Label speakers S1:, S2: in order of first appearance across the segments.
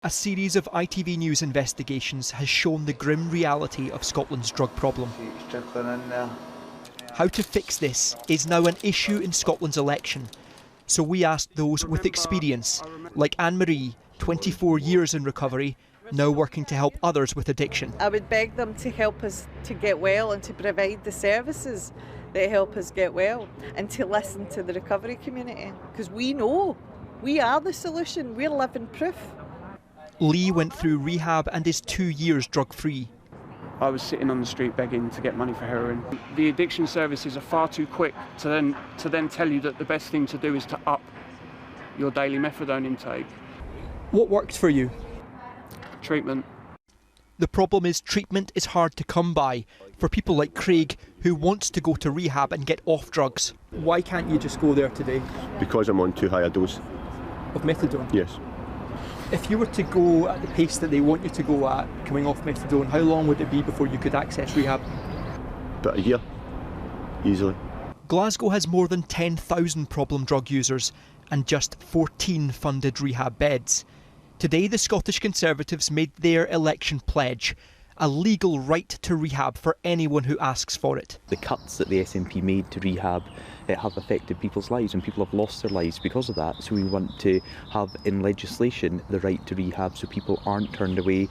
S1: A series of ITV News investigations has shown the grim reality of Scotland's drug problem. How to fix this is now an issue in Scotland's election. So we asked those with experience, like Anne-Marie, 24 years in recovery, now working to help others with addiction.
S2: I would beg them to help us to get well and to provide the services that help us get well, and to listen to the recovery community, because we know, we are the solution, we're living proof.
S1: Lee went through rehab and is 2 years drug-free.
S3: I was sitting on the street begging to get money for heroin. The addiction services are far too quick to then tell you that the best thing to do is to up your daily methadone intake.
S1: What worked for you?
S3: Treatment.
S1: The problem is treatment is hard to come by for people like Craig, who wants to go to rehab and get off drugs. Why can't you just go there today?
S4: Because I'm on too high a dose.
S1: Of methadone?
S4: Yes.
S1: If you were to go at the pace that they want you to go at, coming off methadone, how long would it be before you could access rehab?
S4: About a year, easily.
S1: Glasgow has more than 10,000 problem drug users and just 14 funded rehab beds. Today, the Scottish Conservatives made their election pledge, a legal right to rehab for anyone who asks for it.
S5: The cuts that the SNP made to rehab have affected people's lives, and people have lost their lives because of that. So we want to have in legislation the right to rehab so people aren't turned away.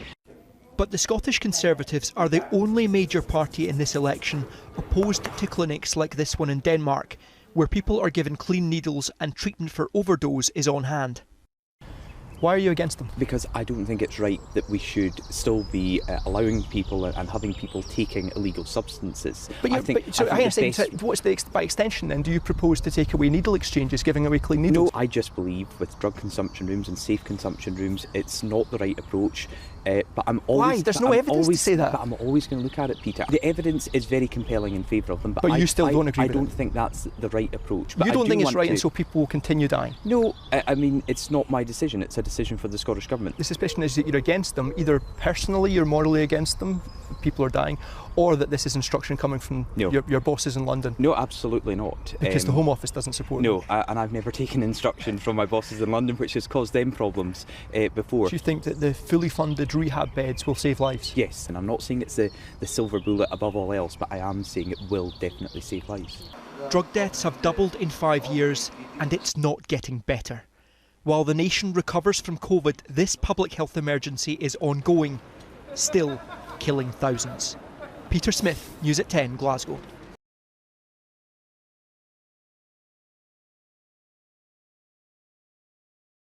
S1: But the Scottish Conservatives are the only major party in this election opposed to clinics like this one in Denmark, where people are given clean needles and treatment for overdose is on hand. Why are you against them?
S5: Because I don't think it's right that we should still be allowing people and having people taking illegal substances.
S1: But what's by extension then? Do you propose to take away needle exchanges, giving away clean needles?
S5: No, I just believe with drug consumption rooms and safe consumption rooms, it's not the right approach. But I'm always.
S1: Why? There's no evidence to say that.
S5: But I'm always going to look at it, Peter. The evidence is very compelling in favour of them.
S1: But you still don't agree with it?
S5: I don't think that's the right approach. But
S1: you don't think it's right, and so people will continue dying?
S5: No, I mean, it's not my decision. It's a decision for the Scottish Government.
S1: The suspicion is that you're against them, either personally you're morally against them, people are dying, or that this is instruction coming from your bosses in London.
S5: No, absolutely not.
S1: Because the Home Office doesn't support them.
S5: No, and I've never taken instruction from my bosses in London, which has caused them problems before.
S1: Do you think that the fully funded rehab beds will save lives?
S5: Yes, and I'm not saying it's the silver bullet above all else, but I am saying it will definitely save lives.
S1: Drug deaths have doubled in 5 years, and it's not getting better. While the nation recovers from COVID, this public health emergency is ongoing, still killing thousands. Peter Smith, News at 10, Glasgow.